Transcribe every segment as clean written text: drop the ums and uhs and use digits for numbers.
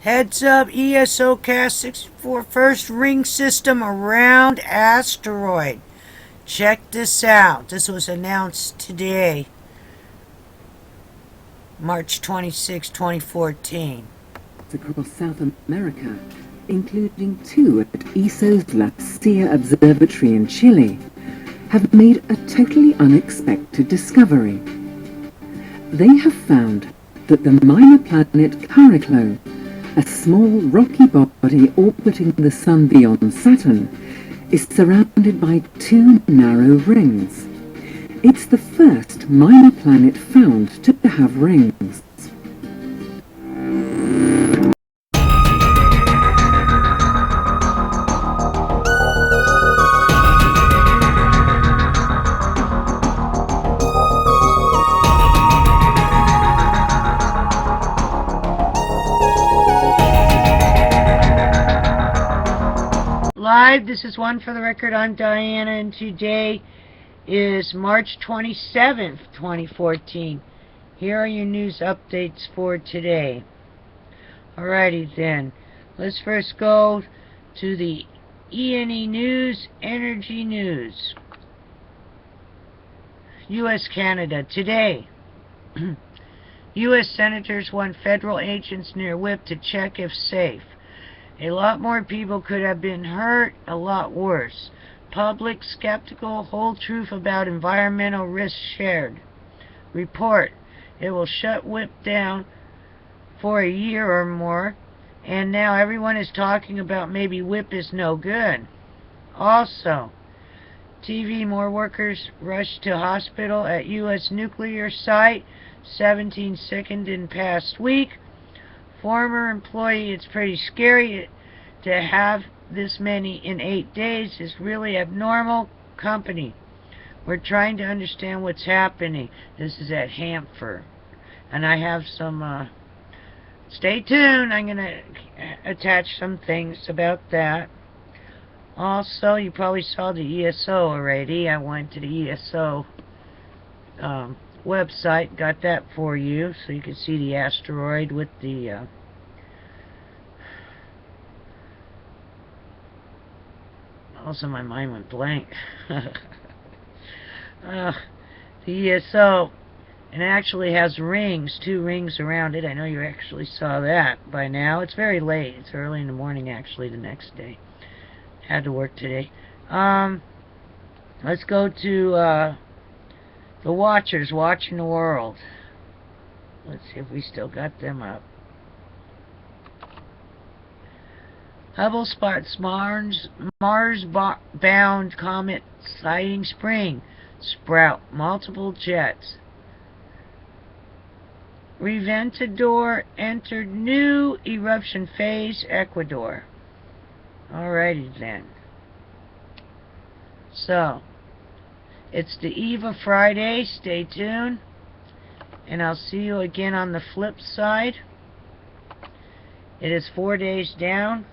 Heads up, ESOcast 64 first ring system around Asteroid. Check this out. This was announced today, March 26, 2014. Across South America, including two at ESO's La Silla Observatory in Chile, have made a totally unexpected discovery. They have found that the minor planet Chariklo, a small rocky body orbiting the Sun beyond Saturn, is surrounded by two narrow rings. It's the first minor planet found to have rings. Live, this is One for the Record. I'm Diana, and today is March 27th, 2014. Here are your news updates for today. Alrighty then, let's first go to the E&E News, Energy News. U.S.-Canada today. U.S. senators want federal agents near WIPP to check if safe. A lot more people could have been hurt, a lot worse. Public skeptical, whole truth about environmental risks shared. Report, it will shut WIPP down for a year or more, and now everyone is talking about maybe WIPP is no good. Also, TV, more workers rushed to hospital at U.S. nuclear site, 17 sickened in past week. Former employee, it's pretty scary to have this many in 8 days. Is really abnormal. Company, we're trying to understand what's happening. This is at Hanford, and I have some stay tuned. I'm gonna attach some things about that. Also, you probably saw the ESO already. I went to the ESO website, got that for you, so you can see the asteroid with the also my mind went blank. The ESO, and it actually has rings, 2 rings around it. I know you actually saw that by now. It's very late. It's early in the morning, actually, the next day. Had to work today. Let's go to the Watchers watching the world. Let's see if we still got them up. Hubble spots Mars-bound comet sighting spring. Sprout multiple jets. Reventador entered new eruption phase, Ecuador. Alrighty then. So, it's the eve of Friday. Stay tuned. And I'll see you again on the flip side. It is 4 days down.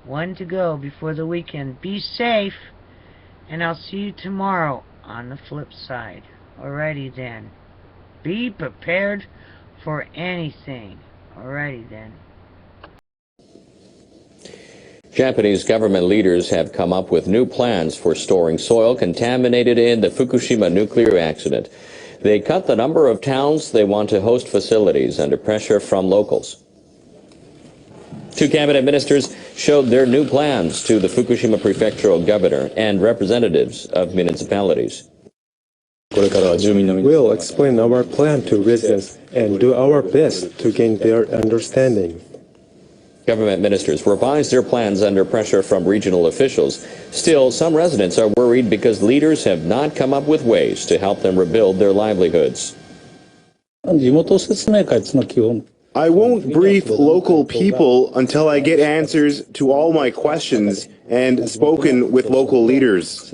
1 to go before the weekend. Be safe. And I'll see you tomorrow on the flip side. Alrighty then. Be prepared for anything. Alrighty then. Japanese government leaders have come up with new plans for storing soil contaminated in the Fukushima nuclear accident. They cut the number of towns they want to host facilities under pressure from locals. 2 cabinet ministers showed their new plans to the Fukushima prefectural governor and representatives of municipalities. We'll explain our plan to residents and do our best to gain their understanding. Government ministers revised their plans under pressure from regional officials. Still, some residents are worried because leaders have not come up with ways to help them rebuild their livelihoods. I won't brief local people until I get answers to all my questions and spoken with local leaders.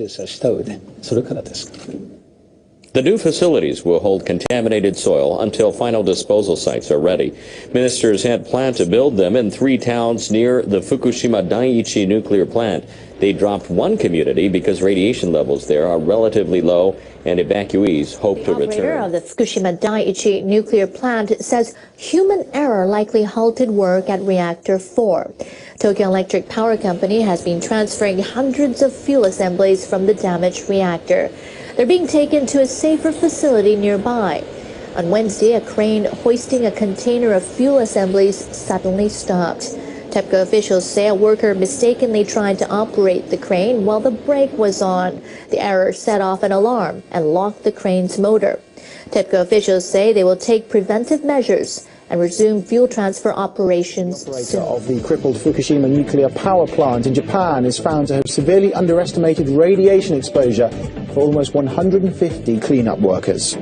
The new facilities will hold contaminated soil until final disposal sites are ready. Ministers had planned to build them in 3 towns near the Fukushima Daiichi nuclear plant. They dropped one community because radiation levels there are relatively low and evacuees hope to return. The operator of the Fukushima Daiichi nuclear plant says human error likely halted work at reactor 4. Tokyo Electric Power Company has been transferring hundreds of fuel assemblies from the damaged reactor. They're being taken to a safer facility nearby. On Wednesday, a crane hoisting a container of fuel assemblies suddenly stopped. TEPCO officials say a worker mistakenly tried to operate the crane while the brake was on. The error set off an alarm and locked the crane's motor. TEPCO officials say they will take preventive measures and resume fuel transfer operations soon. Of the crippled Fukushima nuclear power plant in Japan is found to have severely underestimated radiation exposure for almost 150 cleanup workers. The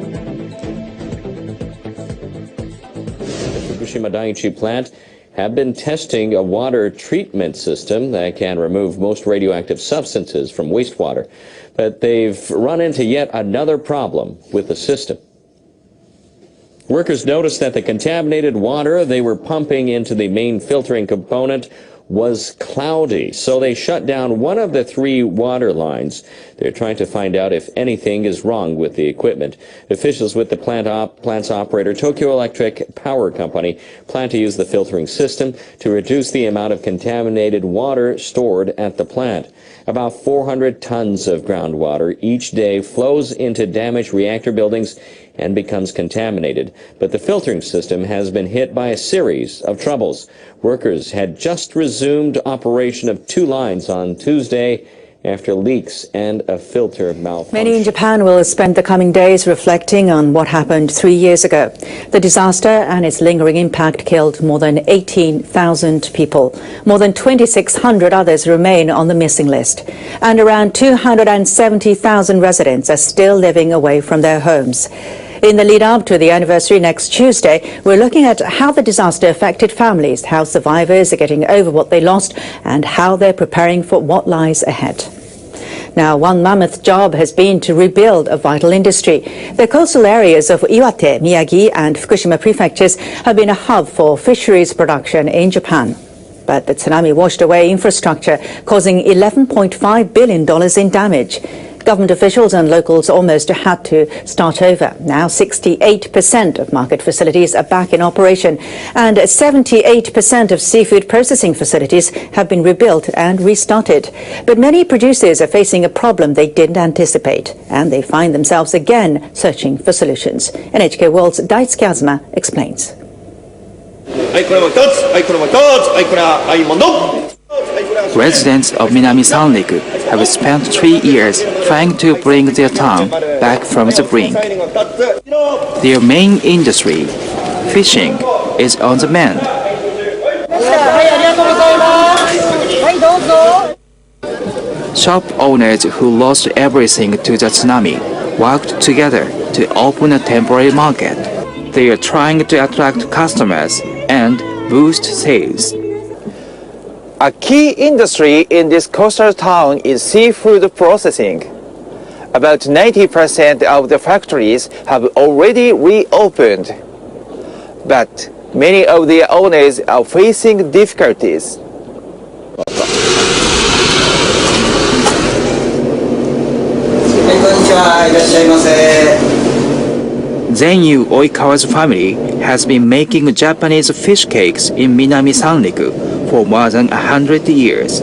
Fukushima Daiichi plant have been testing a water treatment system that can remove most radioactive substances from wastewater. But they've run into yet another problem with the system. Workers noticed that the contaminated water they were pumping into the main filtering component was cloudy, so they shut down one of the 3 water lines. They're trying to find out if anything is wrong with the equipment. Officials with the plant's operator, Tokyo Electric Power Company, plan to use the filtering system to reduce the amount of contaminated water stored at the plant. About 400 tons of groundwater each day flows into damaged reactor buildings and becomes contaminated. But the filtering system has been hit by a series of troubles. Workers had just resumed operation of 2 lines on Tuesday after leaks and a filter malfunction. Many in Japan will spend the coming days reflecting on what happened 3 years ago. The disaster and its lingering impact killed more than 18,000 people. More than 2,600 others remain on the missing list. And around 270,000 residents are still living away from their homes. In the lead up to the anniversary next Tuesday, we're looking at how the disaster affected families, how survivors are getting over what they lost, and how they're preparing for what lies ahead. Now, one mammoth job has been to rebuild a vital industry. The coastal areas of Iwate, Miyagi, and Fukushima prefectures have been a hub for fisheries production in Japan. But the tsunami washed away infrastructure, causing $11.5 billion in damage. Government officials and locals almost had to start over. Now 68% of market facilities are back in operation, and 78% of seafood processing facilities have been rebuilt and restarted. But many producers are facing a problem they didn't anticipate, and they find themselves again searching for solutions. NHK World's Daisuke Azuma explains. Residents of Minami Sanriku have spent 3 years trying to bring their town back from the brink. Their main industry, fishing, is on the mend. Shop owners who lost everything to the tsunami worked together to open a temporary market. They are trying to attract customers and boost sales. A key industry in this coastal town is seafood processing. About 90% of the factories have already reopened, but many of their owners are facing difficulties. Zenyu Oikawa's family has been making Japanese fish cakes in Minami Sanriku for more than 100 years.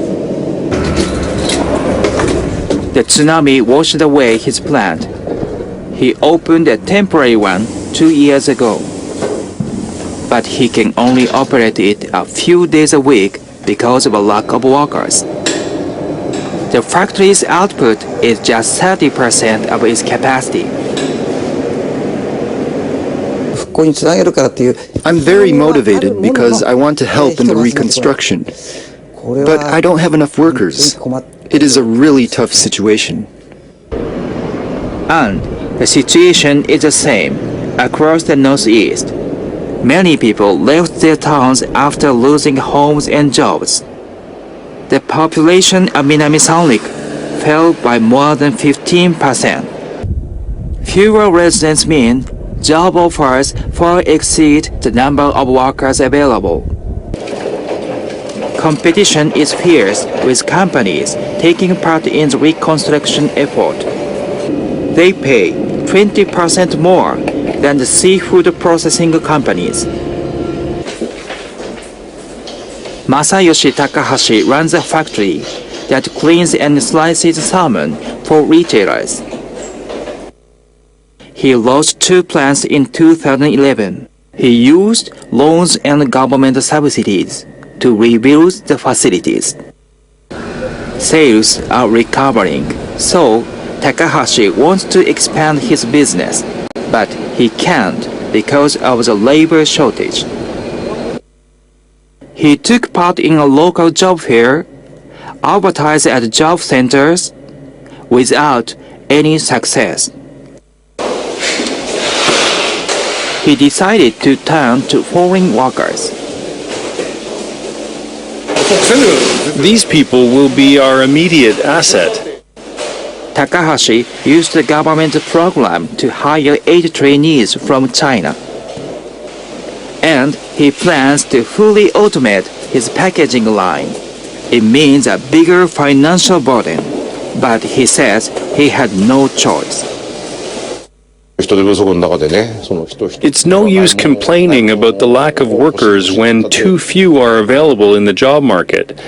The tsunami washed away his plant. He opened a temporary one 2 years ago, but he can only operate it a few days a week because of a lack of workers. The factory's output is just 30% of its capacity. I'm very motivated because I want to help in the reconstruction, but I don't have enough workers. It is a really tough situation. And the situation is the same across the Northeast. Many people left their towns after losing homes and jobs. The population of Minami Sanriku fell by more than 15%. Fewer residents mean job offers far exceed the number of workers available. Competition is fierce with companies taking part in the reconstruction effort. They pay 20% more than the seafood processing companies. Masayoshi Takahashi runs a factory that cleans and slices salmon for retailers. He lost 2 plants in 2011. He used loans and government subsidies to rebuild the facilities. Sales are recovering, so Takahashi wants to expand his business, but he can't because of the labor shortage. He took part in a local job fair, advertised at job centers, without any success. He decided to turn to foreign workers. These people will be our immediate asset. Takahashi used the government program to hire 8 trainees from China. And he plans to fully automate his packaging line. It means a bigger financial burden, but he says he had no choice. It's no use complaining about the lack of workers when too few are available in the job market.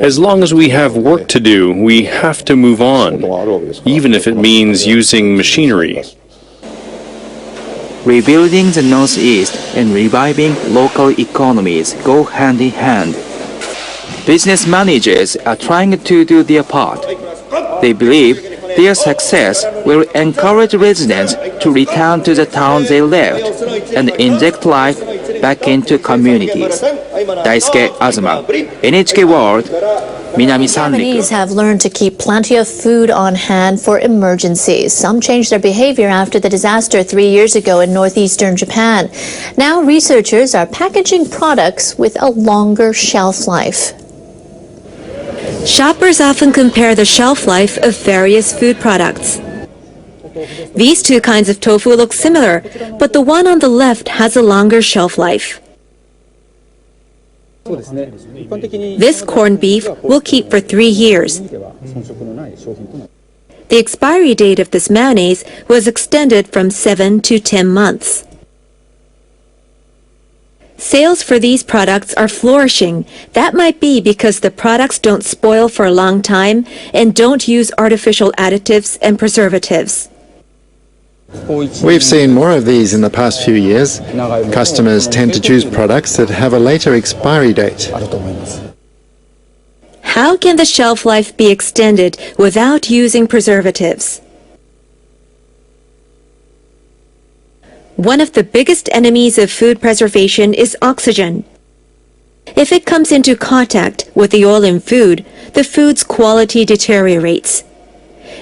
As long as we have work to do, we have to move on, even if it means using machinery. Rebuilding the Northeast and reviving local economies go hand in hand. Business managers are trying to do their part. They believe their success will encourage residents to return to the towns they left and inject life back into communities. Daisuke Azuma, NHK World, Minami Sanriku. Japanese have learned to keep plenty of food on hand for emergencies. Some changed their behavior after the disaster 3 years ago in northeastern Japan. Now researchers are packaging products with a longer shelf life. Shoppers often compare the shelf life of various food products. These 2 kinds of tofu look similar, but the one on the left has a longer shelf life. This corned beef will keep for 3 years. The expiry date of this mayonnaise was extended from 7 to 10 months. Sales for these products are flourishing. That might be because the products don't spoil for a long time and don't use artificial additives and preservatives. We've seen more of these in the past few years. Customers tend to choose products that have a later expiry date. How can the shelf life be extended without using preservatives? One of the biggest enemies of food preservation is oxygen. If it comes into contact with the oil in food, the food's quality deteriorates.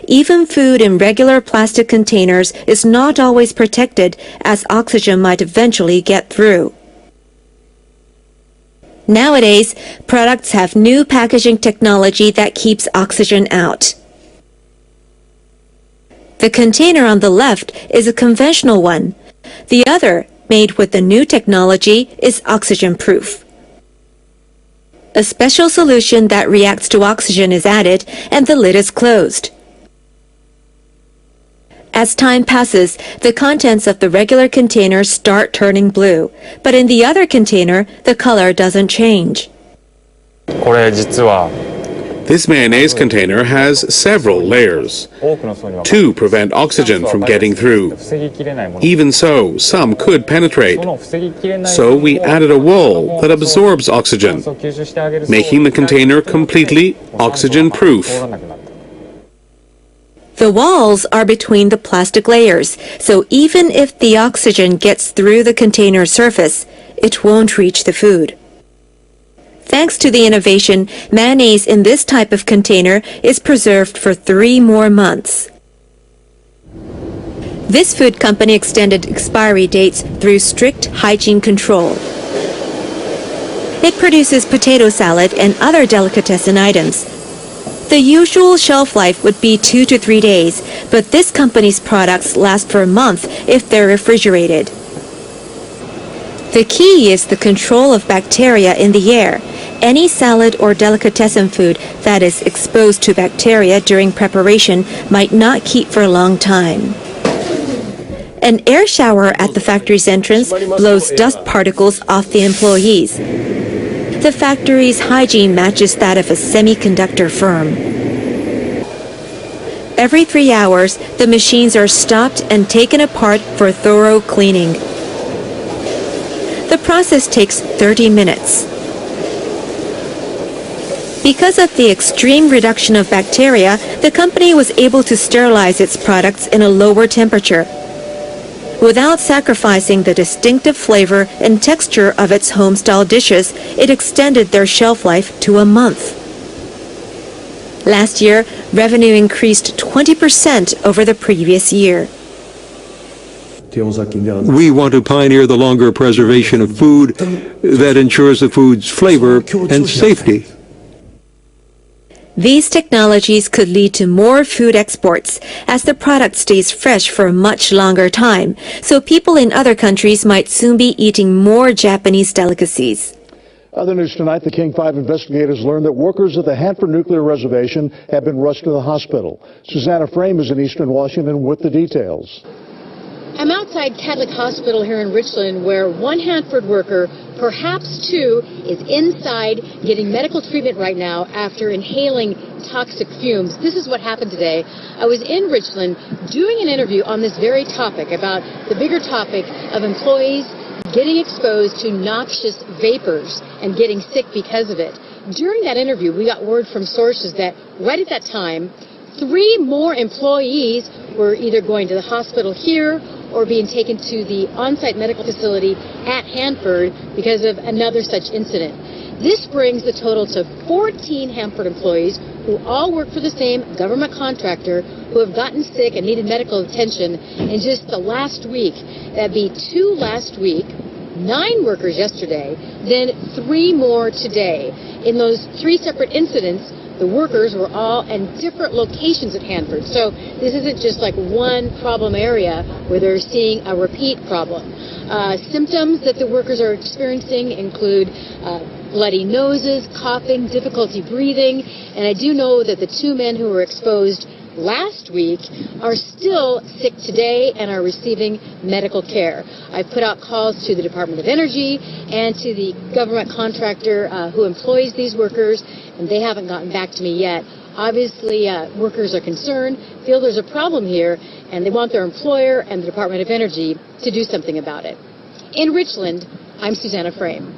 Even food in regular plastic containers is not always protected, as oxygen might eventually get through. Nowadays, products have new packaging technology that keeps oxygen out. The container on the left is a conventional one. The other, made with the new technology, is oxygen-proof. A special solution that reacts to oxygen is added, and the lid is closed. As time passes, the contents of the regular container start turning blue, but in the other container, the color doesn't change. This mayonnaise container has several layers to prevent oxygen from getting through. Even so, some could penetrate. So we added a wall that absorbs oxygen, making the container completely oxygen-proof. The walls are between the plastic layers, so even if the oxygen gets through the container surface, it won't reach the food. Thanks to the innovation, mayonnaise in this type of container is preserved for 3 more months. This food company extended expiry dates through strict hygiene control. It produces potato salad and other delicatessen items. The usual shelf life would be 2 to 3 days, but this company's products last for a month if they're refrigerated. The key is the control of bacteria in the air. Any salad or delicatessen food that is exposed to bacteria during preparation might not keep for a long time. An air shower at the factory's entrance blows dust particles off the employees. The factory's hygiene matches that of a semiconductor firm. Every 3 hours, the machines are stopped and taken apart for thorough cleaning. The process takes 30 minutes. Because of the extreme reduction of bacteria, the company was able to sterilize its products in a lower temperature, without sacrificing the distinctive flavor and texture of its home-style dishes. It extended their shelf life to a month. Last year, revenue increased 20% over the previous year. We want to pioneer the longer preservation of food that ensures the food's flavor and safety. These technologies could lead to more food exports, as the product stays fresh for a much longer time, so people in other countries might soon be eating more Japanese delicacies. Other news tonight, the King 5 investigators learned that workers at the Hanford Nuclear Reservation have been rushed to the hospital. Susanna Frame is in Eastern Washington with the details. I'm outside Catholic Hospital here in Richland, where one Hanford worker, perhaps two, is inside getting medical treatment right now after inhaling toxic fumes. This is what happened today. I was in Richland doing an interview on this very topic, about the bigger topic of employees getting exposed to noxious vapors and getting sick because of it. During that interview, we got word from sources that right at that time, 3 more employees were either going to the hospital here or being taken to the on-site medical facility at Hanford because of another such incident. This brings the total to 14 Hanford employees who all work for the same government contractor who have gotten sick and needed medical attention in just the last week. That'd be 2 last week, 9 workers yesterday, then 3 more today. In those 3 separate incidents, the workers were all in different locations at Hanford. So this isn't just like one problem area where they're seeing a repeat problem. Symptoms that the workers are experiencing include bloody noses, coughing, difficulty breathing, and I do know that the 2 men who were exposed last week are still sick today and are receiving medical care. I've put out calls to the Department of Energy and to the government contractor who employs these workers, and they haven't gotten back to me yet. Obviously, workers are concerned, feel there's a problem here, and they want their employer and the Department of Energy to do something about it. In Richland, I'm Susanna Frame.